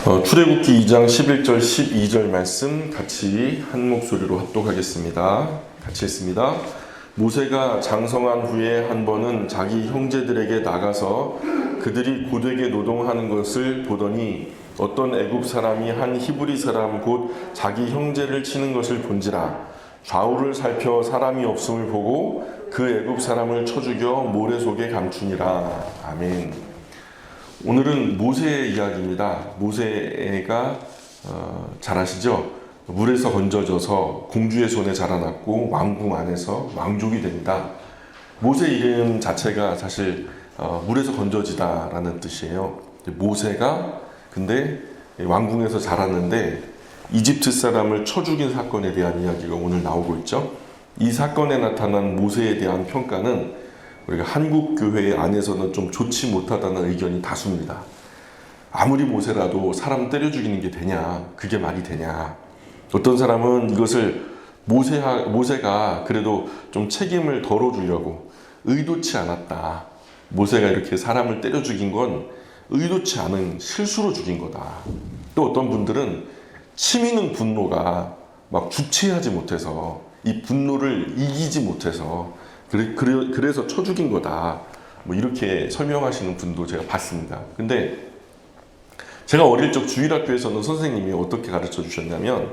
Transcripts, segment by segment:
출애굽기 2장 11절 12절 말씀 같이 한 목소리로 합독하겠습니다. 같이 했습니다. 모세가 장성한 후에 한 번은 자기 형제들에게 나가서 그들이 고되게 노동하는 것을 보더니 어떤 애굽 사람이 한 히브리 사람 곧 자기 형제를 치는 것을 본지라. 좌우를 살펴 사람이 없음을 보고 그 애굽 사람을 쳐 죽여 모래 속에 감추니라. 아멘. 오늘은 모세의 이야기입니다. 모세가 잘 아시죠? 물에서 건져져서 공주의 손에 자라났고 왕궁 안에서 왕족이 됩니다. 모세 이름 자체가 사실 물에서 건져지다라는 뜻이에요. 모세가 근데 왕궁에서 자랐는데 이집트 사람을 쳐 죽인 사건에 대한 이야기가 오늘 나오고 있죠. 이 사건에 나타난 모세에 대한 평가는 우리가 한국 교회 안에서는 좀 좋지 못하다는 의견이 다수입니다. 아무리 모세라도 사람 때려 죽이는 게 되냐? 그게 말이 되냐? 어떤 사람은 이것을 모세가 그래도 좀 책임을 덜어주려고 의도치 않았다. 모세가 이렇게 사람을 때려 죽인 건 의도치 않은 실수로 죽인 거다. 또 어떤 분들은 치미는 분노가 막 주체하지 못해서 이 분노를 이기지 못해서 그래서 쳐 죽인 거다. 뭐 이렇게 설명하시는 분도 제가 봤습니다. 근데 제가 어릴 적 주일학교에서는 선생님이 어떻게 가르쳐 주셨냐면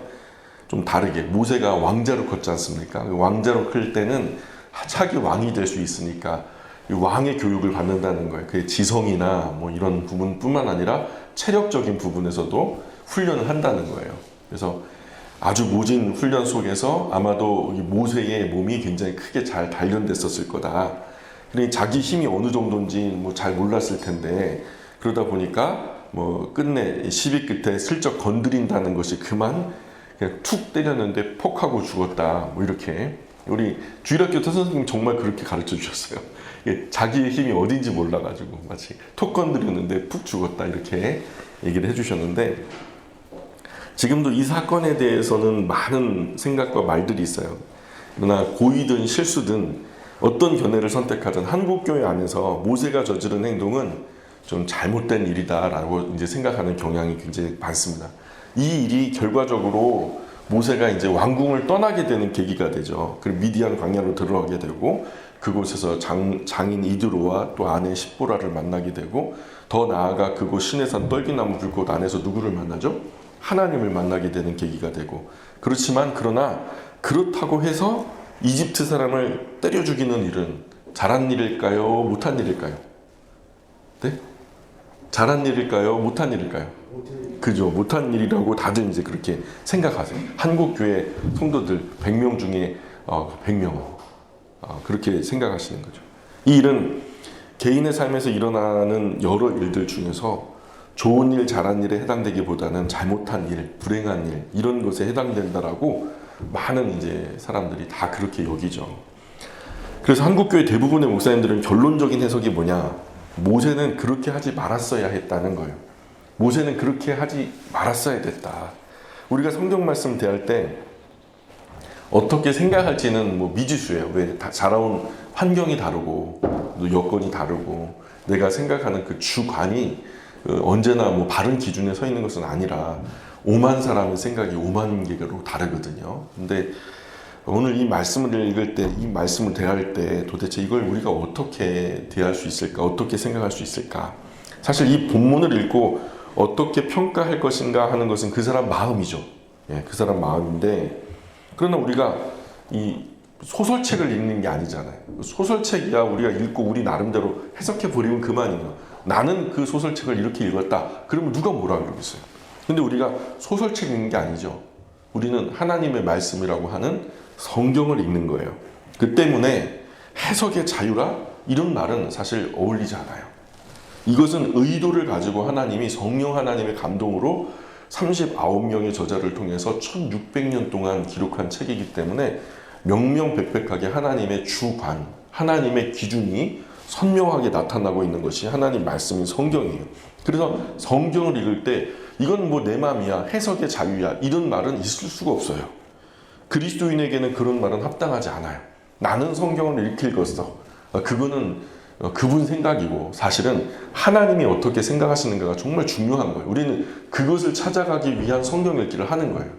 좀 다르게 모세가 왕자로 컸지 않습니까? 왕자로 클 때는 차기 왕이 될 수 있으니까 왕의 교육을 받는다는 거예요. 그게 지성이나 뭐 이런 부분뿐만 아니라 체력적인 부분에서도 훈련을 한다는 거예요. 그래서 아주 모진 훈련 속에서 아마도 모세의 몸이 굉장히 크게 잘 단련됐었을 거다. 그러니 자기 힘이 어느 정도인지 뭐 잘 몰랐을 텐데 그러다 보니까 뭐 끝내 시비 끝에 슬쩍 건드린다는 것이 그만 그냥 툭 때렸는데 폭하고 죽었다. 뭐 이렇게 우리 주일학교 선생님 정말 그렇게 가르쳐 주셨어요. 자기의 힘이 어딘지 몰라가지고 마치 톡 건드렸는데 푹 죽었다 이렇게 얘기를 해주셨는데. 지금도 이 사건에 대해서는 많은 생각과 말들이 있어요. 그러나 고의든 실수든 어떤 견해를 선택하든 한국교회 안에서 모세가 저지른 행동은 좀 잘못된 일이다라고 이제 생각하는 경향이 굉장히 많습니다. 이 일이 결과적으로 모세가 이제 왕궁을 떠나게 되는 계기가 되죠. 그리고 미디안 광야로 들어가게 되고 그곳에서 장인 이드로와 또 아내 십보라를 만나게 되고 더 나아가 그곳 시내산 떨기나무 불꽃 안에서 누구를 만나죠? 하나님을 만나게 되는 계기가 되고 그러나 그렇다고 해서 이집트 사람을 때려 죽이는 일은 잘한 일일까요? 못한 일일까요? 네? 잘한 일일까요? 못한 일일까요? 그죠? 못한 일이라고 다들 이제 그렇게 생각하세요. 한국 교회 성도들 100명 중에 100명 그렇게 생각하시는 거죠. 이 일은 개인의 삶에서 일어나는 여러 일들 중에서 좋은 일, 잘한 일에 해당되기보다는 잘못한 일, 불행한 일 이런 것에 해당된다라고 많은 이제 사람들이 다 그렇게 여기죠. 그래서 한국교회 대부분의 목사님들은 결론적인 해석이 뭐냐? 모세는 그렇게 하지 말았어야 했다는 거예요. 모세는 그렇게 하지 말았어야 됐다. 우리가 성경 말씀 대할 때 어떻게 생각할지는 뭐 미지수예요. 왜 자라온 환경이 다르고 또 여건이 다르고 내가 생각하는 그 주관이 언제나 뭐 바른 기준에 서 있는 것은 아니라 오만 사람의 생각이 5만 개로 다르거든요. 근데 오늘 이 말씀을 읽을 때, 이 말씀을 대할 때 도대체 이걸 우리가 어떻게 대할 수 있을까? 어떻게 생각할 수 있을까? 사실 이 본문을 읽고 어떻게 평가할 것인가 하는 것은 그 사람 마음이죠. 예, 그 사람 마음인데 그러나 우리가 이 소설책을 읽는 게 아니잖아요. 소설책이야 우리가 읽고 우리 나름대로 해석해 버리면 그만이에요. 나는 그 소설책을 이렇게 읽었다. 그러면 누가 뭐라 그러겠어요? 근데 우리가 소설책 읽는 게 아니죠. 우리는 하나님의 말씀이라고 하는 성경을 읽는 거예요. 그 때문에 해석의 자유라 이런 말은 사실 어울리지 않아요. 이것은 의도를 가지고 하나님이 성령 하나님의 감동으로 39명의 저자를 통해서 1600년 동안 기록한 책이기 때문에 명명백백하게 하나님의 주관, 하나님의 기준이 선명하게 나타나고 있는 것이 하나님 말씀인 성경이에요. 그래서 성경을 읽을 때 이건 뭐 내 마음이야, 해석의 자유야 이런 말은 있을 수가 없어요. 그리스도인에게는 그런 말은 합당하지 않아요. 나는 성경을 이렇게 읽었어. 그거는 그분 생각이고 사실은 하나님이 어떻게 생각하시는가가 정말 중요한 거예요. 우리는 그것을 찾아가기 위한 성경 읽기를 하는 거예요.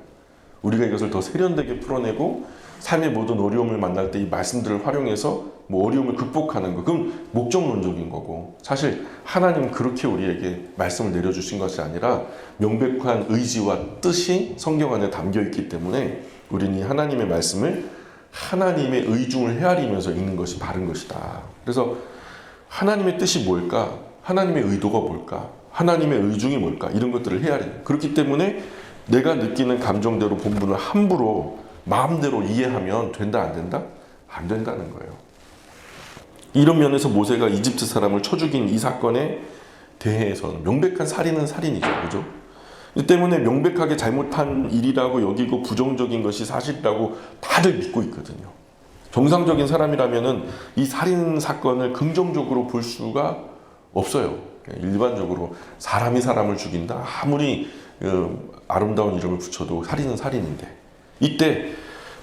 우리가 이것을 더 세련되게 풀어내고 삶의 모든 어려움을 만날 때 이 말씀들을 활용해서 뭐 어려움을 극복하는 거, 그럼 목적론적인 거고, 사실 하나님은 그렇게 우리에게 말씀을 내려주신 것이 아니라 명백한 의지와 뜻이 성경 안에 담겨 있기 때문에 우리는 이 하나님의 말씀을 하나님의 의중을 헤아리면서 읽는 것이 바른 것이다. 그래서 하나님의 뜻이 뭘까? 하나님의 의도가 뭘까? 하나님의 의중이 뭘까? 이런 것들을 헤아리는. 그렇기 때문에 내가 느끼는 감정대로 본문을 함부로 마음대로 이해하면 된다, 안 된다? 안 된다는 거예요. 이런 면에서 모세가 이집트 사람을 쳐 죽인 이 사건에 대해서는 명백한 살인은 살인이죠. 그죠? 이 때문에 명백하게 잘못한 일이라고 여기고 부정적인 것이 사실이라고 다들 믿고 있거든요. 정상적인 사람이라면은 이 살인 사건을 긍정적으로 볼 수가 없어요. 일반적으로 사람이 사람을 죽인다. 아무리 아름다운 이름을 붙여도 살인은 살인인데, 이때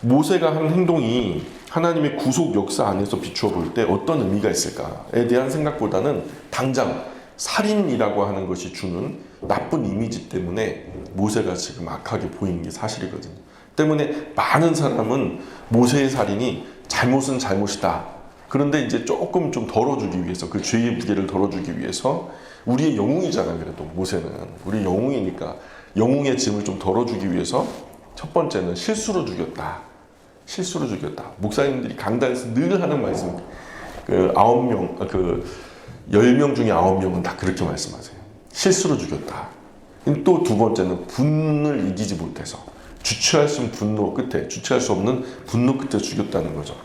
모세가 한 행동이 하나님의 구속 역사 안에서 비추어 볼 때 어떤 의미가 있을까에 대한 생각보다는 당장 살인이라고 하는 것이 주는 나쁜 이미지 때문에 모세가 지금 악하게 보이는 게 사실이거든요. 때문에 많은 사람은 모세의 살인이 잘못은 잘못이다. 그런데 이제 조금 좀 덜어주기 위해서, 그 죄의 무게를 덜어주기 위해서, 우리의 영웅이잖아요. 그래도 모세는 우리 영웅이니까 영웅의 짐을 좀 덜어주기 위해서 첫 번째는 실수로 죽였다. 실수로 죽였다. 목사님들이 강단에서 늘 하는 말씀, 10명 중에 9명은 다 그렇게 말씀하세요. 실수로 죽였다. 또 두 번째는 분을 이기지 못해서, 주체할 수 없는 분노 끝에, 주체할 수 없는 분노 끝에 죽였다는 거죠.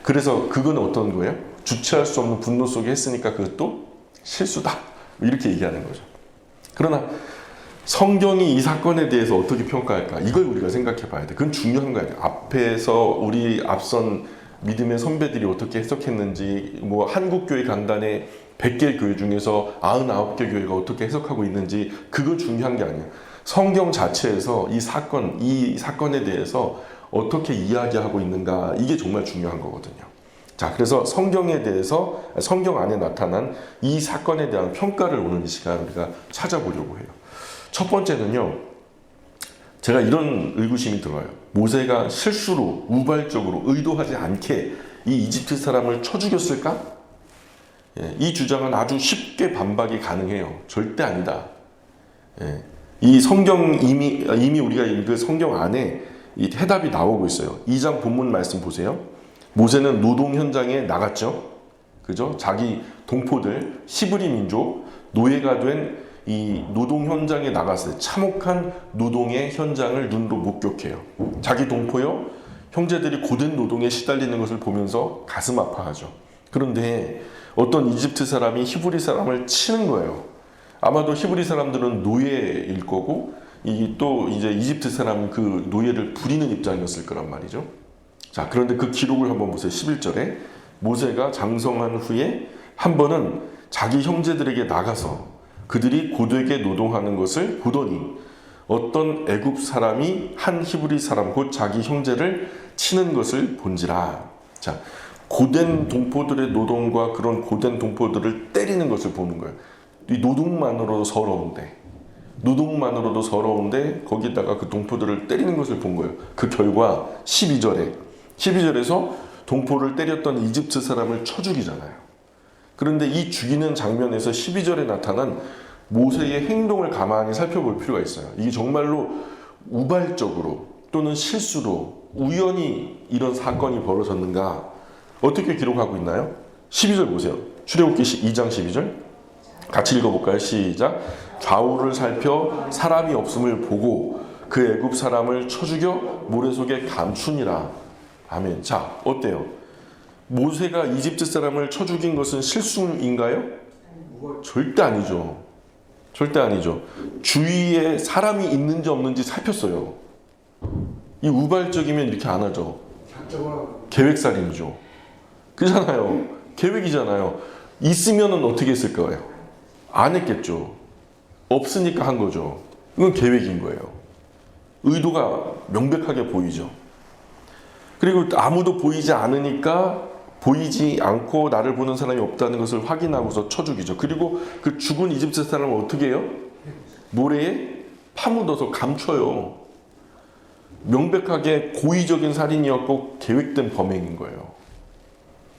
그래서 그건 어떤 거예요? 주체할 수 없는 분노 속에 했으니까 그것도 실수다. 이렇게 얘기하는 거죠. 그러나 성경이 이 사건에 대해서 어떻게 평가할까? 이걸 우리가 생각해 봐야 돼. 그건 중요한 거예요. 앞에서 우리 앞선 믿음의 선배들이 어떻게 해석했는지, 뭐 한국교회 강단의 100개 교회 중에서 99개 교회가 어떻게 해석하고 있는지, 그거 중요한 게 아니에요. 성경 자체에서 이 사건에 대해서 어떻게 이야기하고 있는가, 이게 정말 중요한 거거든요. 자, 그래서 성경에 대해서, 성경 안에 나타난 이 사건에 대한 평가를 오늘 이 시간 우리가 찾아보려고 해요. 첫 번째는요, 제가 이런 의구심이 들어요. 모세가 실수로, 우발적으로, 의도하지 않게 이 이집트 사람을 쳐 죽였을까? 이 주장은 아주 쉽게 반박이 가능해요. 절대 아니다. 이 성경 이미 우리가 읽은 성경 안에 이 해답이 나오고 있어요. 2장 본문 말씀 보세요. 모세는 노동 현장에 나갔죠. 그죠? 자기 동포들, 히브리 민족, 노예가 된 이 노동 현장에 나갔을 때 참혹한 노동의 현장을 눈으로 목격해요. 자기 동포요, 형제들이 고된 노동에 시달리는 것을 보면서 가슴 아파하죠. 그런데 어떤 이집트 사람이 히브리 사람을 치는 거예요. 아마도 히브리 사람들은 노예일 거고, 또 이제 이집트 사람은 그 노예를 부리는 입장이었을 거란 말이죠. 자, 그런데 그 기록을 한번 보세요. 11절에 모세가 장성한 후에 한 번은 자기 형제들에게 나가서 그들이 고되게 노동하는 것을 보더니 어떤 애굽 사람이 한 히브리 사람 곧 자기 형제를 치는 것을 본지라. 자, 고된 동포들의 노동과 그런 고된 동포들을 때리는 것을 보는 거예요. 이 노동만으로도 서러운데 거기다가 그 동포들을 때리는 것을 본 거예요. 그 결과 12절에서 동포를 때렸던 이집트 사람을 쳐 죽이잖아요. 그런데 이 죽이는 장면에서 12절에 나타난 모세의 행동을 가만히 살펴볼 필요가 있어요. 이게 정말로 우발적으로 또는 실수로 우연히 이런 사건이 벌어졌는가? 어떻게 기록하고 있나요? 12절 보세요. 출애굽기 2장 12절 같이 읽어볼까요? 시작. 좌우를 살펴 사람이 없음을 보고 그 애굽 사람을 쳐 죽여 모래 속에 감추니라. 아멘. 자, 어때요? 모세가 이집트 사람을 쳐 죽인 것은 실수인가요? 절대 아니죠. 절대 아니죠. 주위에 사람이 있는지 없는지 살폈어요. 이 우발적이면 이렇게 안 하죠. 계획살인이죠. 그잖아요. 계획이잖아요. 있으면 어떻게 했을 거예요? 안 했겠죠. 없으니까 한 거죠. 이건 계획인 거예요. 의도가 명백하게 보이죠. 그리고 아무도 보이지 않으니까 보이지 않고 나를 보는 사람이 없다는 것을 확인하고서 쳐 죽이죠. 그리고 그 죽은 이집트 사람을 어떻게 해요? 모래에 파묻어서 감춰요. 명백하게 고의적인 살인이었고 계획된 범행인 거예요.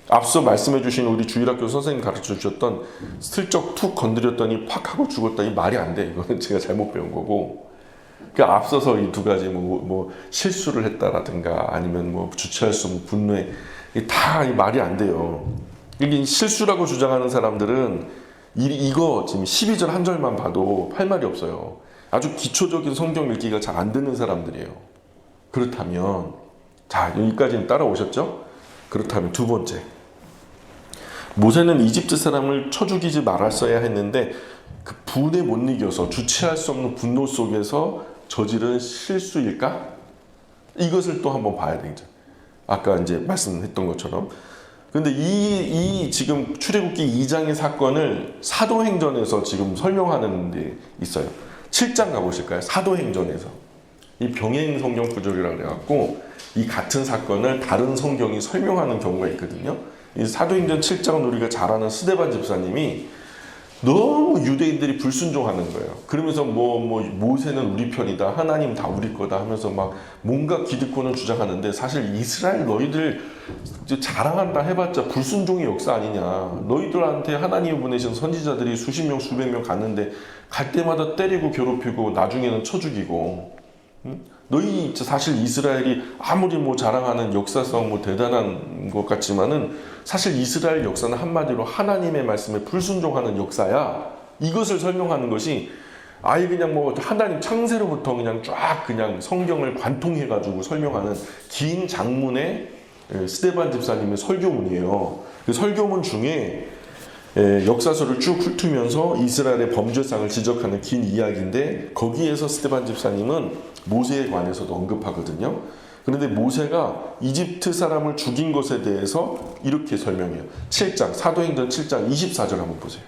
앞서 말씀해 주신 우리 주일학교 선생님 가르쳐 주셨던 슬쩍 툭 건드렸더니 팍 하고 죽었다, 이 말이 안 돼. 이거는 제가 잘못 배운 거고. 그러니까 앞서서 이 두 가지 뭐 실수를 했다라든가 아니면 뭐 주체할 수 없는 분노에 다 이 말이 안 돼요. 이게 실수라고 주장하는 사람들은 이거 지금 12절 한 절만 봐도 할 말이 없어요. 아주 기초적인 성경 읽기가 잘 안 되는 사람들이에요. 그렇다면 자, 여기까지는 따라오셨죠? 그렇다면 두 번째, 모세는 이집트 사람을 쳐 죽이지 말았어야 했는데 그 분에 못 이겨서 주체할 수 없는 분노 속에서 저지른 실수일까? 이것을 또 한번 봐야 되죠. 아까 이제 말씀했던 것처럼. 근데 이 지금 출애굽기 2장의 사건을 사도행전에서 지금 설명하는 데 있어요. 7장 가보실까요? 사도행전에서. 이 병행 성경 구절이라고 해갖고 이 같은 사건을 다른 성경이 설명하는 경우가 있거든요. 이 사도행전 7장은 우리가 잘 아는 스데반 집사님이 너무 유대인들이 불순종하는 거예요. 그러면서 모세는 우리 편이다, 하나님 다 우리 거다 하면서 막 뭔가 기득권을 주장하는데, 사실 이스라엘 너희들 자랑한다 해봤자 불순종의 역사 아니냐. 너희들한테 하나님이 보내신 선지자들이 수십 명 수백 명 갔는데 갈 때마다 때리고 괴롭히고 나중에는 쳐 죽이고, 너희 사실 이스라엘이 아무리 자랑하는 역사성 대단한 것 같지만은 사실 이스라엘 역사는 한마디로 하나님의 말씀에 불순종하는 역사야. 이것을 설명하는 것이 아예 그냥 하나님 창세로부터 그냥 쫙 그냥 성경을 관통해가지고 설명하는 긴 장문의 스데반 집사님의 설교문이에요. 그 설교문 중에 역사서를 쭉 훑으면서 이스라엘의 범죄상을 지적하는 긴 이야기인데, 거기에서 스데반 집사님은 모세에 관해서도 언급하거든요. 그런데 모세가 이집트 사람을 죽인 것에 대해서 이렇게 설명해요. 7장, 사도행전 7장 24절 한번 보세요.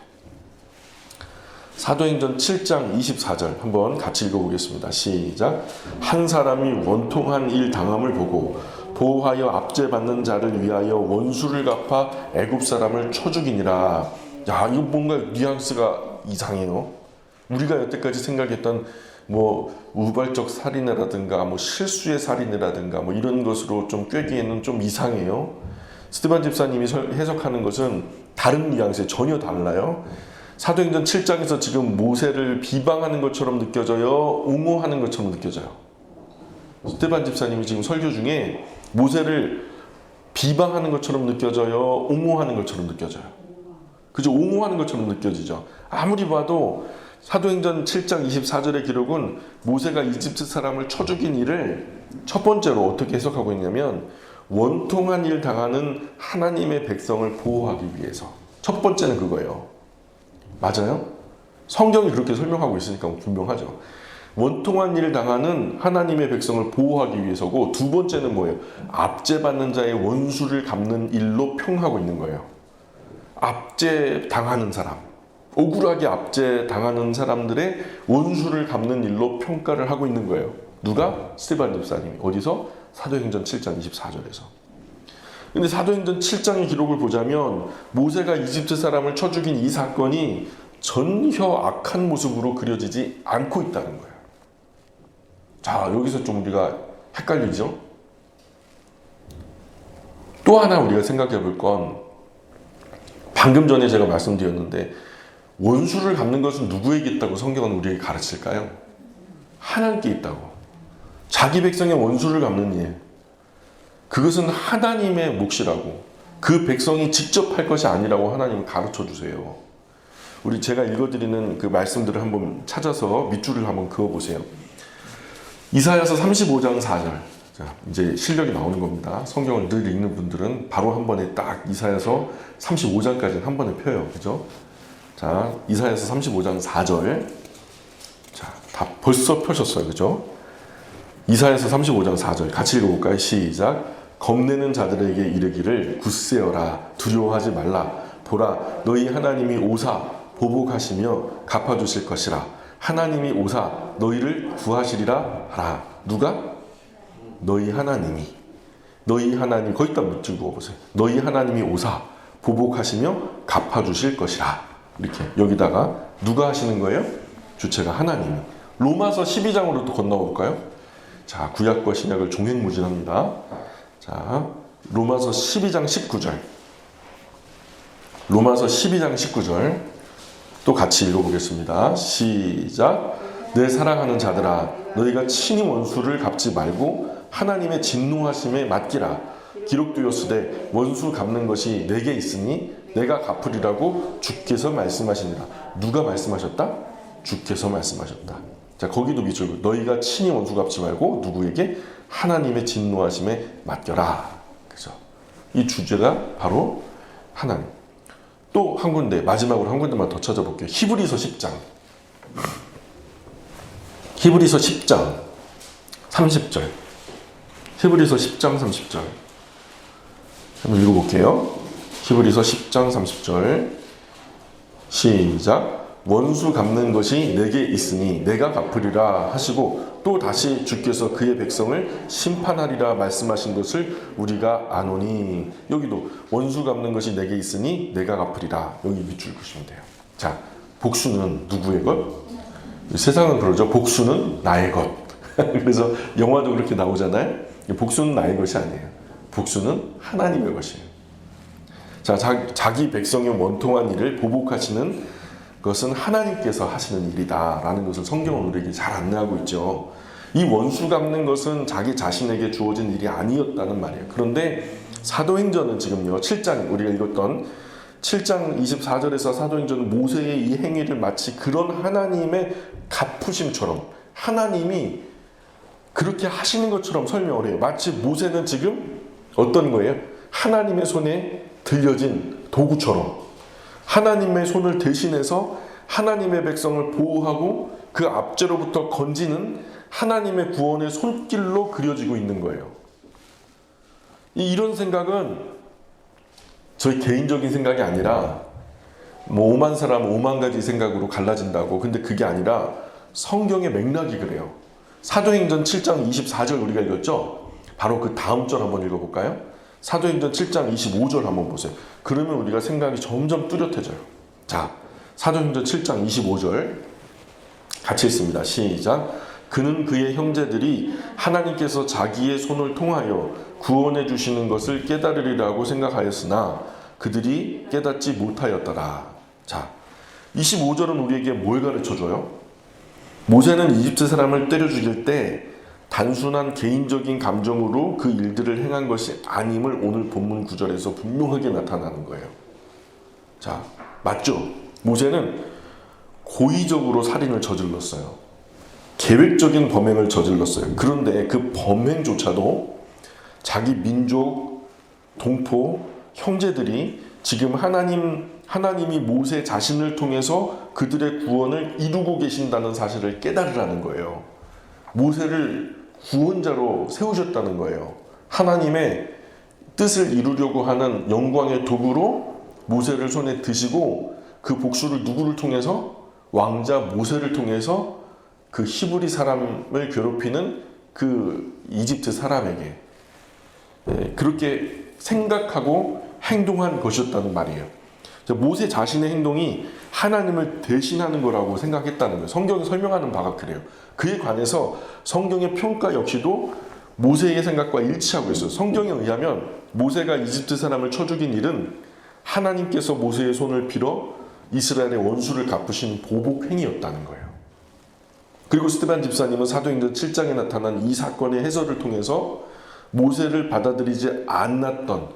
사도행전 7장 24절 한번 같이 읽어보겠습니다. 시작. 한 사람이 원통한 일 당함을 보고 보호하여 압제받는 자를 위하여 원수를 갚아 애굽 사람을 쳐 죽이니라. 야, 이거 뭔가 뉘앙스가 이상해요. 우리가 여태까지 생각했던 우발적 살인이라든가 실수의 살인이라든가 이런 것으로 좀 꿰기에는 좀 이상해요. 스데반 집사님이 해석하는 것은 다른 뉘앙스에 전혀 달라요. 사도행전 7장에서 지금 모세를 비방하는 것처럼 느껴져요? 옹호하는 것처럼 느껴져요? 스데반 집사님이 지금 설교 중에 모세를 비방하는 것처럼 느껴져요? 옹호하는 것처럼 느껴져요? 그죠? 옹호하는 것처럼 느껴지죠? 아무리 봐도 사도행전 7장 24절의 기록은 모세가 이집트 사람을 쳐 죽인 일을 첫 번째로 어떻게 해석하고 있냐면, 원통한 일 당하는 하나님의 백성을 보호하기 위해서. 첫 번째는 그거예요. 맞아요? 성경이 그렇게 설명하고 있으니까 분명하죠. 원통한 일을 당하는 하나님의 백성을 보호하기 위해서고, 두 번째는 뭐예요? 압제받는 자의 원수를 갚는 일로 평하고 있는 거예요. 압제당하는 사람, 억울하게 압제당하는 사람들의 원수를 갚는 일로 평가를 하고 있는 거예요. 누가? 스데반 집사님이. 어디서? 사도행전 7장 24절에서. 근데 사도행전 7장의 기록을 보자면 모세가 이집트 사람을 쳐 죽인 이 사건이 전혀 악한 모습으로 그려지지 않고 있다는 거예요. 자, 여기서 좀 우리가 헷갈리죠? 또 하나 우리가 생각해 볼 건, 방금 전에 제가 말씀드렸는데, 원수를 갚는 것은 누구에게 있다고 성경은 우리에게 가르칠까요? 하나님께 있다고. 자기 백성의 원수를 갚는 일, 그것은 하나님의 몫이라고, 그 백성이 직접 할 것이 아니라고 하나님은 가르쳐 주세요. 우리 제가 읽어드리는 그 말씀들을 한번 찾아서 밑줄을 한번 그어보세요. 이사야서 35장 4절. 자, 이제 실력이 나오는 겁니다. 성경을 늘 읽는 분들은 바로 한 번에 딱 이사야서 35장까지는 한 번에 펴요. 그죠? 자, 이사야서 35장 4절. 자, 다 벌써 펴셨어요. 그죠? 이사야서 35장 4절. 같이 읽어볼까요? 시작. 겁내는 자들에게 이르기를 굳세어라, 두려워하지 말라. 보라, 너희 하나님이 오사 보복하시며 갚아주실 것이라. 하나님이 오사 너희를 구하시리라 하라. 누가? 너희 하나님이. 너희 하나님, 거기다 묻고 보세요. 너희 하나님이 오사 보복하시며 갚아주실 것이라. 이렇게 여기다가 누가 하시는 거예요? 주체가 하나님이. 로마서 12장으로 또 건너볼까요? 자, 구약과 신약을 종횡무진합니다. 자, 로마서 12장 19절. 로마서 12장 19절 또 같이 읽어보겠습니다. 시작. 내 사랑하는 자들아, 너희가 친히 원수를 갚지 말고 하나님의 진노하심에 맡기라. 기록되었으되 원수 갚는 것이 내게 있으니 내가 갚으리라고 주께서 말씀하시니라. 누가 말씀하셨다? 주께서 말씀하셨다. 자, 거기도 밑줄 너희가 친히 원수 갚지 말고 누구에게? 하나님의 진노하심에 맡겨라. 그죠? 이 주제가 바로 하나님. 또 한 군데, 마지막으로 한 군데만 더 찾아볼게요. 히브리서 10장. 히브리서 10장 30절. 히브리서 10장 30절. 한번 읽어볼게요. 히브리서 10장 30절. 시작. 원수 갚는 것이 내게 있으니 내가 갚으리라 하시고 또 다시 주께서 그의 백성을 심판하리라 말씀하신 것을 우리가 아노니. 여기도 원수 갚는 것이 내게 있으니 내가 갚으리라. 여기 밑줄 그시면 돼요. 자, 복수는 누구의 것? 세상은 그러죠. 복수는 나의 것. 그래서 영화도 그렇게 나오잖아요. 복수는 나의 것이 아니에요. 복수는 하나님의 것이에요. 자, 자기 백성의 원통한 일을 보복하시는 것은 하나님께서 하시는 일이다 라는 것을 성경은 우리에게 잘 안내하고 있죠. 이 원수 갚는 것은 자기 자신에게 주어진 일이 아니었다는 말이에요. 그런데 사도행전은 지금요, 7장 우리가 읽었던 7장 24절에서 사도행전은 모세의 이 행위를 마치 그런 하나님의 갚으심처럼 하나님이 그렇게 하시는 것처럼 설명을 해요. 마치 모세는 지금 어떤 거예요? 하나님의 손에 들려진 도구처럼 하나님의 손을 대신해서 하나님의 백성을 보호하고 그 압제로부터 건지는 하나님의 구원의 손길로 그려지고 있는 거예요. 이런 생각은 저희 개인적인 생각이 아니라 뭐 5만 사람 5만 가지 생각으로 갈라진다고. 근데 그게 아니라 성경의 맥락이 그래요. 사도행전 7장 24절 우리가 읽었죠? 바로 그 다음 절 한번 읽어볼까요? 사도행전 7장 25절 한번 보세요. 그러면 우리가 생각이 점점 뚜렷해져요. 자, 사도행전 7장 25절 같이 읽습니다. 시작. 그는 그의 형제들이 하나님께서 자기의 손을 통하여 구원해 주시는 것을 깨달으리라고 생각하였으나 그들이 깨닫지 못하였더라. 자, 25절은 우리에게 뭘 가르쳐줘요? 모세는 이집트 사람을 때려 죽일 때 단순한 개인적인 감정으로 그 일들을 행한 것이 아님을 오늘 본문 구절에서 분명하게 나타나는 거예요. 자, 맞죠? 모세는 고의적으로 살인을 저질렀어요. 계획적인 범행을 저질렀어요. 그런데 그 범행조차도 자기 민족, 동포, 형제들이 지금 하나님이 모세 자신을 통해서 그들의 구원을 이루고 계신다는 사실을 깨달으라는 거예요. 모세를 구원자로 세우셨다는 거예요. 하나님의 뜻을 이루려고 하는 영광의 도구로 모세를 손에 드시고 그 복수를 누구를 통해서? 왕자 모세를 통해서 그 히브리 사람을 괴롭히는 그 이집트 사람에게 그렇게 생각하고 행동한 것이었다는 말이에요. 모세 자신의 행동이 하나님을 대신하는 거라고 생각했다는 거예요. 성경이 설명하는 바가 그래요. 그에 관해서 성경의 평가 역시도 모세의 생각과 일치하고 있어요. 성경에 의하면 모세가 이집트 사람을 쳐 죽인 일은 하나님께서 모세의 손을 빌어 이스라엘의 원수를 갚으신 보복 행위였다는 거예요. 그리고 스테반 집사님은 사도행전 7장에 나타난 이 사건의 해설을 통해서 모세를 받아들이지 않았던,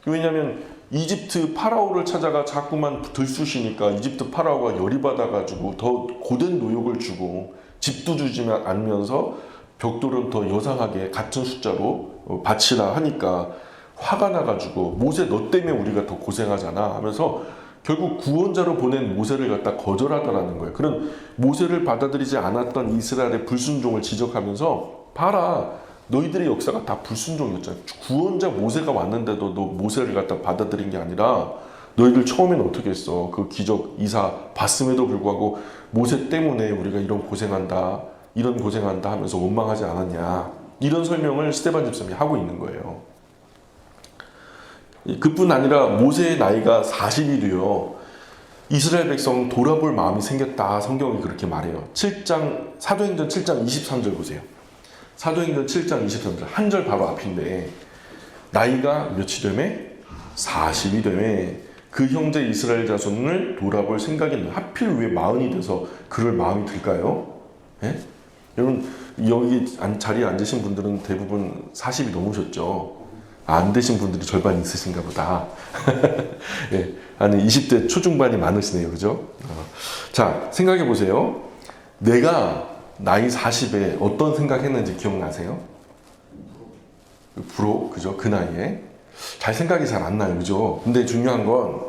왜냐하면 이집트 파라오를 찾아가 자꾸만 들쑤시니까 이집트 파라오가 열이 받아가지고 더 고된 노역을 주고 집도 주지 않으면서 벽돌은 더 여상하게 같은 숫자로 바치라 하니까 화가 나가지고 모세 너 때문에 우리가 더 고생하잖아 하면서 결국 구원자로 보낸 모세를 갖다 거절하더라는 거예요. 그런 모세를 받아들이지 않았던 이스라엘의 불순종을 지적하면서 봐라, 너희들의 역사가 다 불순종이었잖아. 구원자 모세가 왔는데도 너 모세를 갖다 받아들인 게 아니라 너희들 처음에는 어떻게 했어? 그 기적 이사 봤음에도 불구하고 모세 때문에 우리가 이런 고생한다 하면서 원망하지 않았냐. 이런 설명을 스테반 집사님이 하고 있는 거예요. 그뿐 아니라 모세의 나이가 40이 되어 이스라엘 백성 돌아볼 마음이 생겼다. 성경이 그렇게 말해요. 7장 사도행전 7장 23절 보세요. 사도행전 7장 23절 한 절 바로 앞인데 나이가 몇이 되매? 40이 되매 그 형제 이스라엘 자손을 돌아볼 생각이 있는 하필 왜 40이 돼서 그럴 마음이 들까요? 예? 여러분 여기 자리에 앉으신 분들은 대부분 40이 넘으셨죠? 안 되신 분들이 절반 있으신가 보다. 예, 아니 20대 초중반이 많으시네요, 그죠? 자, 생각해 보세요. 내가 나이 40에 어떤 생각했는지 기억나세요? 부러, 그죠? 그 나이에 잘 생각이 잘 안 나요, 그죠? 근데 중요한 건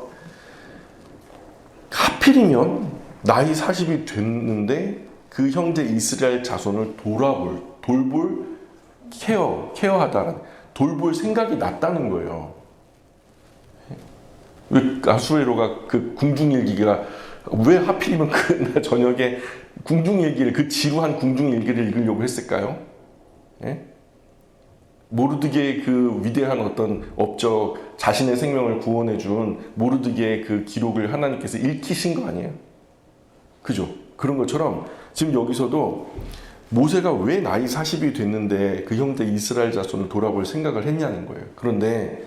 하필이면 나이 40이 됐는데 그 형제 이스라엘 자손을 돌볼 케어하다라는 돌볼 생각이 났다는 거예요. 왜 아수에로가 그 궁중일기가 왜 하필이면 그날 저녁에 궁중일기를 그 지루한 궁중일기를 읽으려고 했을까요? 예? 모르드게의 그 위대한 어떤 업적, 자신의 생명을 구원해준 모르드게의 그 기록을 하나님께서 읽히신 거 아니에요? 그죠? 그런 것처럼 지금 여기서도 모세가 왜 나이 40이 됐는데 그 형제 이스라엘 자손을 돌아볼 생각을 했냐는 거예요. 그런데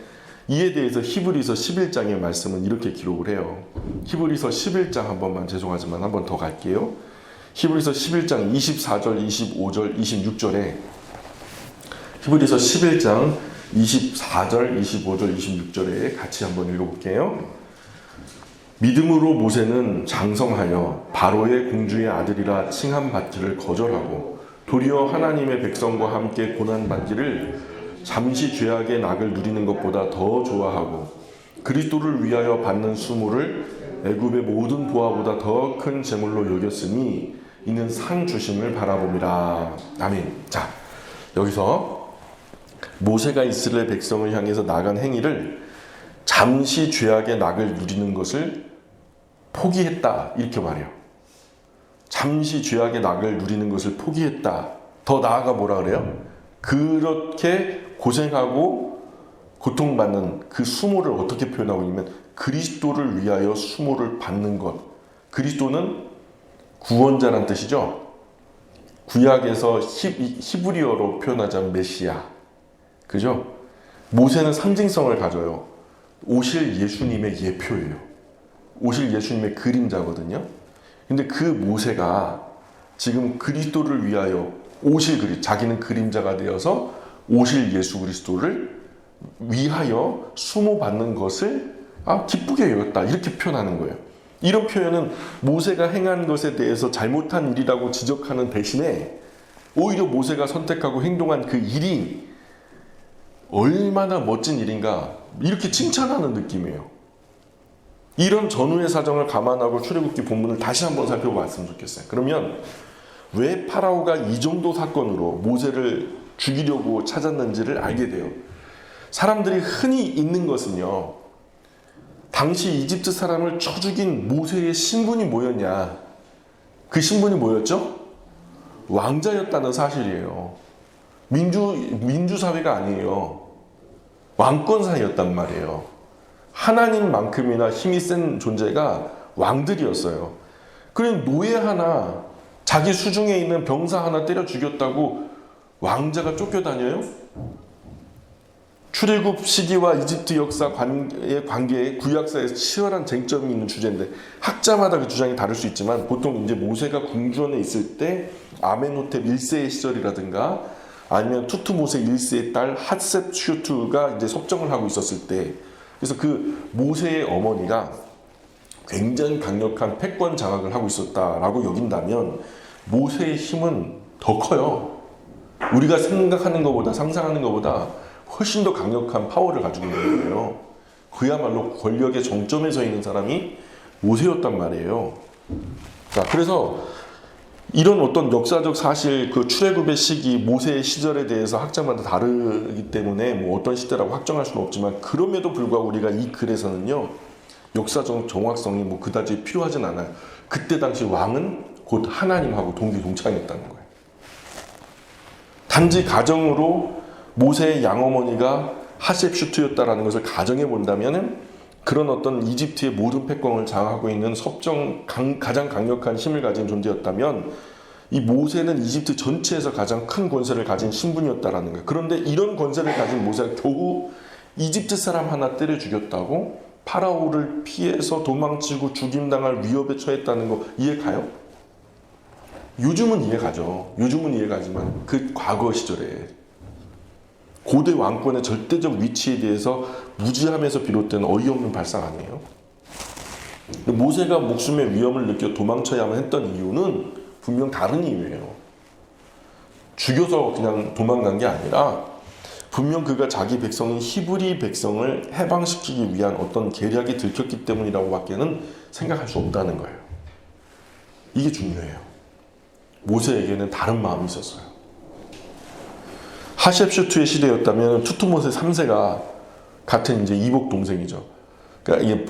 이에 대해서 히브리서 11장의 말씀은 이렇게 기록을 해요. 히브리서 11장 한 번만 죄송하지만 한 번 더 갈게요. 히브리서 11장 24절, 25절, 26절에 히브리서 11장 24절, 25절, 26절에 같이 한번 읽어볼게요. 믿음으로 모세는 장성하여 바로의 공주의 아들이라 칭함받기를 거절하고 도리어 하나님의 백성과 함께 고난받기를 잠시 죄악의 낙을 누리는 것보다 더 좋아하고 그리스도를 위하여 받는 수모를 애굽의 모든 보화보다 더 큰 재물로 여겼으니 이는 상 주심을 바라봅니다. 아멘. 자, 여기서 모세가 이스라엘 백성을 향해서 나간 행위를 잠시 죄악의 낙을 누리는 것을 포기했다 이렇게 말해요. 잠시 죄악의 낙을 누리는 것을 포기했다. 더 나아가 뭐라 그래요? 그렇게 고생하고 고통받는 그 수모를 어떻게 표현하고 있냐면 그리스도를 위하여 수모를 받는 것. 그리스도는 구원자란 뜻이죠. 구약에서 히브리어로 표현하자면 메시아. 그죠? 모세는 상징성을 가져요. 오실 예수님의 예표예요. 오실 예수님의 그림자거든요. 근데 그 모세가 지금 그리스도를 위하여 자기는 그림자가 되어서 오실 예수 그리스도를 위하여 수모받는 것을 기쁘게 여겼다 이렇게 표현하는 거예요. 이런 표현은 모세가 행한 것에 대해서 잘못한 일이라고 지적하는 대신에 오히려 모세가 선택하고 행동한 그 일이 얼마나 멋진 일인가 이렇게 칭찬하는 느낌이에요. 이런 전후의 사정을 감안하고 출애굽기 본문을 다시 한번 살펴봤으면 좋겠어요. 그러면 왜 파라오가 이 정도 사건으로 모세를 죽이려고 찾았는지를 알게 돼요. 사람들이 흔히 있는 것은요. 당시 이집트 사람을 쳐 죽인 모세의 신분이 뭐였냐? 그 신분이 뭐였죠? 왕자였다는 사실이에요. 민주사회가 아니에요. 왕권사회였단 말이에요. 하나님만큼이나 힘이 센 존재가 왕들이었어요. 그럼 노예 하나, 자기 수중에 있는 병사 하나 때려 죽였다고 왕자가 쫓겨다녀요? 출애굽 시기와 이집트 역사의 관계에 구약사에서 치열한 쟁점이 있는 주제인데 학자마다 그 주장이 다를 수 있지만 보통 이제 모세가 궁전에 있을 때 아멘호텝 1세의 시절이라든가 아니면 투트모세 1세의 딸 핫셉슈트가 이제 섭정을 하고 있었을 때 그래서 그 모세의 어머니가 굉장히 강력한 패권 장악을 하고 있었다라고 여긴다면 모세의 힘은 더 커요. 우리가 생각하는 것보다 상상하는 것보다 훨씬 더 강력한 파워를 가지고 있는 거예요. 그야말로 권력의 정점에 서 있는 사람이 모세였단 말이에요. 자, 그래서 이런 어떤 역사적 사실, 그 출애굽의 시기, 모세의 시절에 대해서 학자마다 다르기 때문에 뭐 어떤 시대라고 확정할 수는 없지만 그럼에도 불구하고 우리가 이 글에서는요 역사적 정확성이 뭐 그다지 필요하진 않아요. 그때 당시 왕은 곧 하나님하고 동기동창이었다는 거예요. 단지 가정으로 모세의 양어머니가 하셉슈트였다라는 것을 가정해 본다면은 그런 어떤 이집트의 모든 패권을 장악하고 있는 가장 강력한 힘을 가진 존재였다면 이 모세는 이집트 전체에서 가장 큰 권세를 가진 신분이었다라는 거예요. 그런데 이런 권세를 가진 모세가 겨우 이집트 사람 하나 때려 죽였다고 파라오를 피해서 도망치고 죽임당할 위협에 처했다는 거 이해 가요? 요즘은 이해가죠. 요즘은 이해가지만 그 과거 시절에 고대 왕권의 절대적 위치에 대해서 무지함에서 비롯된 어이없는 발상 아니에요? 모세가 목숨의 위험을 느껴 도망쳐야만 했던 이유는 분명 다른 이유예요. 죽여서 그냥 도망간 게 아니라 분명 그가 자기 백성인 히브리 백성을 해방시키기 위한 어떤 계략이 들켰기 때문이라고 밖에는 생각할 수 없다는 거예요. 이게 중요해요. 모세에게는 다른 마음이 있었어요. 하셉슈트의 시대였다면 투트모세 3세가 같은 이제 이복 동생이죠. 그러니까 이게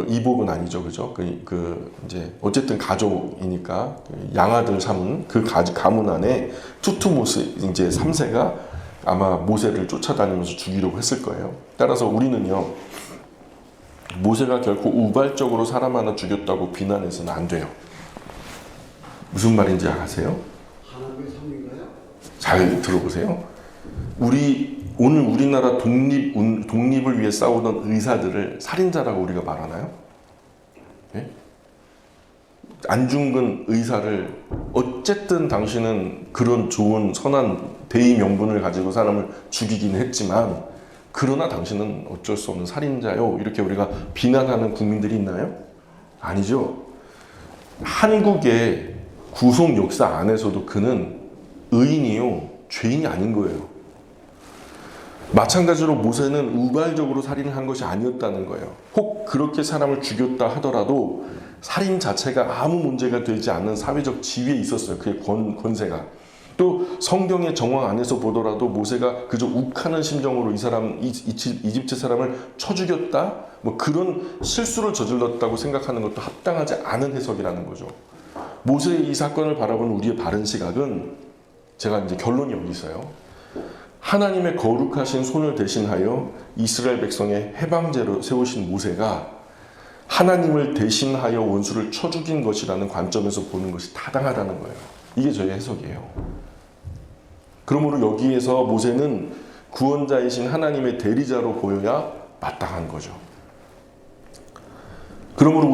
이복은 아니죠, 그죠? 이제 어쨌든 가족이니까 양아들 삼은 그 가문 안에 투트모스 이제 3세가 아마 모세를 쫓아다니면서 죽이려고 했을 거예요. 따라서 우리는요, 모세가 결코 우발적으로 사람 하나 죽였다고 비난해서는 안 돼요. 무슨 말인지 아세요? 하나님의 섭리인가요? 잘 들어보세요. 오늘 우리나라 독립을 위해 싸우던 의사들을 살인자라고 우리가 말하나요? 네? 안중근 의사를 어쨌든 당신은 그런 좋은 선한 대의 명분을 가지고 사람을 죽이긴 했지만 그러나 당신은 어쩔 수 없는 살인자요. 이렇게 우리가 비난하는 국민들이 있나요? 아니죠. 한국의 구속 역사 안에서도 그는 의인이요, 죄인이 아닌 거예요. 마찬가지로 모세는 우발적으로 살인을 한 것이 아니었다는 거예요. 혹 그렇게 사람을 죽였다 하더라도 살인 자체가 아무 문제가 되지 않는 사회적 지위에 있었어요. 그의 권세가. 또 성경의 정황 안에서 보더라도 모세가 그저 욱하는 심정으로 이집트 사람을 쳐 죽였다? 뭐 그런 실수를 저질렀다고 생각하는 것도 합당하지 않은 해석이라는 거죠. 모세의 이 사건을 바라보는 우리의 바른 시각은 제가 이제 결론이 여기 있어요. 하나님의 거룩하신 손을 대신하여 이스라엘 백성의 해방제로 세우신 모세가 하나님을 대신하여 원수를 쳐 죽인 것이라는 관점에서 보는 것이 타당하다는 거예요. 이게 저의 해석이에요. 그러므로 여기에서 모세는 구원자이신 하나님의 대리자로 보여야 마땅한 거죠. 그러므로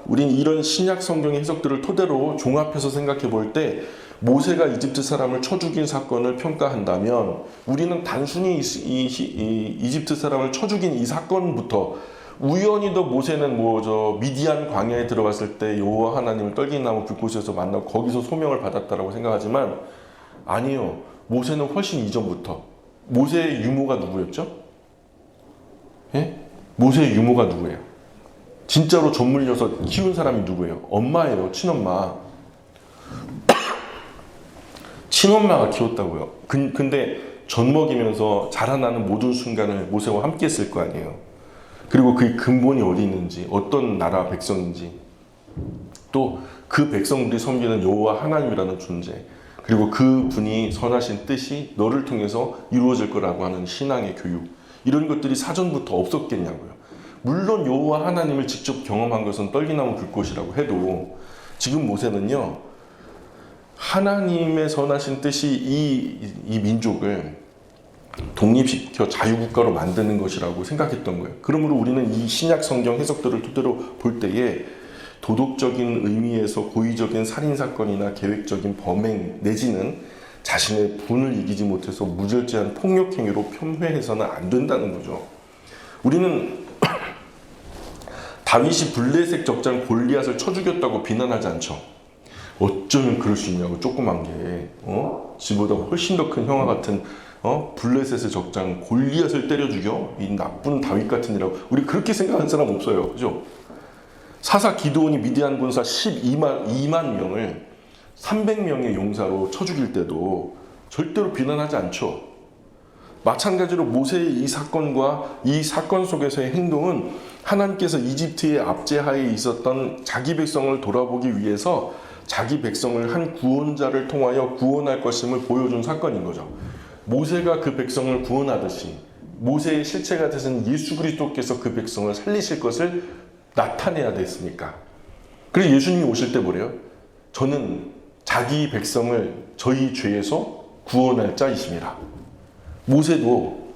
우린 이런 신약 성경의 해석들을 토대로 종합해서 생각해 볼 때 모세가 이집트 사람을 쳐 죽인 사건을 평가한다면 우리는 단순히 이집트 사람을 쳐 죽인 이 사건부터 우연히도 모세는 미디안 광야에 들어갔을 때 여호와 하나님을 떨기나무 불꽃에서 만나고 거기서 소명을 받았다라고 생각하지만 아니요. 모세는 훨씬 이전부터 모세의 유모가 누구였죠? 예? 모세의 유모가 누구예요? 진짜로 젖 물려서 키운 사람이 누구예요? 엄마예요. 친엄마. 친엄마가 키웠다고요. 근데 젖 먹이면서 자라나는 모든 순간을 모세와 함께 했을 거 아니에요. 그리고 그 근본이 어디 있는지, 어떤 나라 백성인지, 또 그 백성들이 섬기는 여호와 하나님이라는 존재, 그리고 그 분이 선하신 뜻이 너를 통해서 이루어질 거라고 하는 신앙의 교육, 이런 것들이 사전부터 없었겠냐고요. 물론 여호와 하나님을 직접 경험한 것은 떨기나무 불꽃이라고 해도 지금 모세는요, 하나님의 선하신 뜻이 이 민족을 독립시켜 자유국가로 만드는 것이라고 생각했던 거예요. 그러므로 우리는 이 신약 성경 해석들을 토대로 볼 때에 도덕적인 의미에서 고의적인 살인사건이나 계획적인 범행 내지는 자신의 분을 이기지 못해서 무절제한 폭력행위로 편회해서는 안 된다는 거죠. 우리는 다윗이 블레셋 적장 골리앗을 쳐 죽였다고 비난하지 않죠. 어쩌면 그럴 수 있냐고, 조그만 게 지보다 훨씬 더 큰 형아 같은 블레셋의 적장 골리앗을 때려 죽여? 이 나쁜 다윗 같은 이라고 우리 그렇게 생각하는 사람 없어요. 그죠? 사사 기드온이 미디안 군사 2만 명을 300명의 용사로 쳐 죽일 때도 절대로 비난하지 않죠. 마찬가지로 모세의 이 사건과 이 사건 속에서의 행동은 하나님께서 이집트의 압제하에 있었던 자기 백성을 돌아보기 위해서 자기 백성을 한 구원자를 통하여 구원할 것임을 보여준 사건인 거죠. 모세가 그 백성을 구원하듯이 모세의 실체가 되신 예수 그리스도께서 그 백성을 살리실 것을 나타내야 됐으니까. 그래서 예수님이 오실 때 뭐래요? 저는 자기 백성을 저희 죄에서 구원할 자이심이라. 모세도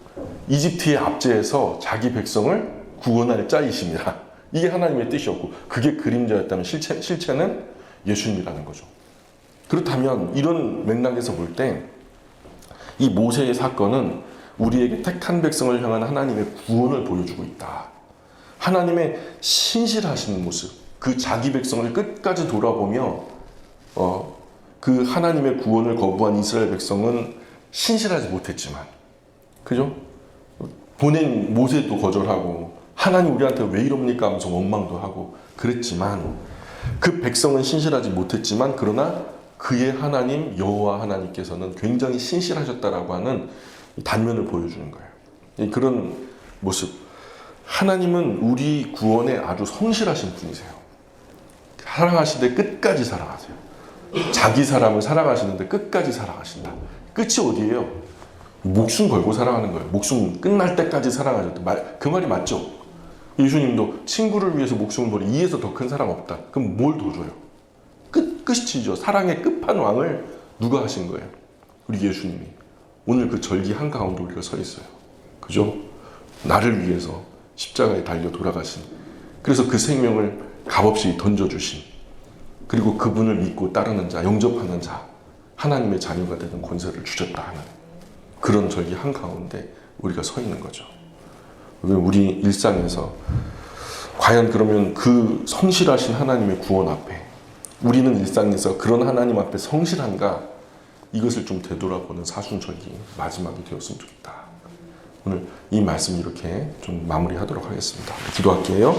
이집트의 압제에서 자기 백성을 구원할 자이심이라. 이게 하나님의 뜻이었고, 그게 그림자였다면 실체는 예수님이라는 거죠. 그렇다면 이런 맥락에서 볼 때 이 모세의 사건은 우리에게 택한 백성을 향한 하나님의 구원을 보여주고 있다. 하나님의 신실하신 모습, 그 자기 백성을 끝까지 돌아보며 그 하나님의 구원을 거부한 이스라엘 백성은 신실하지 못했지만, 그죠? 보낸 모세도 거절하고 하나님 우리한테 왜 이럽니까 하면서 원망도 하고 그랬지만, 그 백성은 신실하지 못했지만 그러나 그의 하나님 여호와 하나님께서는 굉장히 신실하셨다라고 하는 단면을 보여주는 거예요. 그런 모습. 하나님은 우리 구원에 아주 성실하신 분이세요. 사랑하시되 끝까지 사랑하세요. 자기 사람을 사랑하시는데 끝까지 사랑하신다. 끝이 어디예요? 목숨 걸고 사랑하는 거예요. 목숨 끝날 때까지 사랑하셨다. 그 말이 맞죠? 예수님도 친구를 위해서 목숨을 버리 이에서 더 큰 사랑 없다. 그럼 뭘 더 줘요? 끝이죠. 사랑의 끝판왕을 누가 하신 거예요? 우리 예수님이. 오늘 그 절기 한가운데 우리가 서 있어요. 그죠? 나를 위해서 십자가에 달려 돌아가신, 그래서 그 생명을 값없이 던져주신, 그리고 그분을 믿고 따르는 자, 영접하는 자, 하나님의 자녀가 되는 권세를 주셨다 하는 그런 절기 한가운데 우리가 서 있는 거죠. 우리 일상에서 과연 그러면 그 성실하신 하나님의 구원 앞에 우리는 일상에서 그런 하나님 앞에 성실한가, 이것을 좀 되돌아보는 사순절기 마지막이 되었으면 좋겠다. 오늘 이 말씀 이렇게 좀 마무리하도록 하겠습니다. 기도할게요.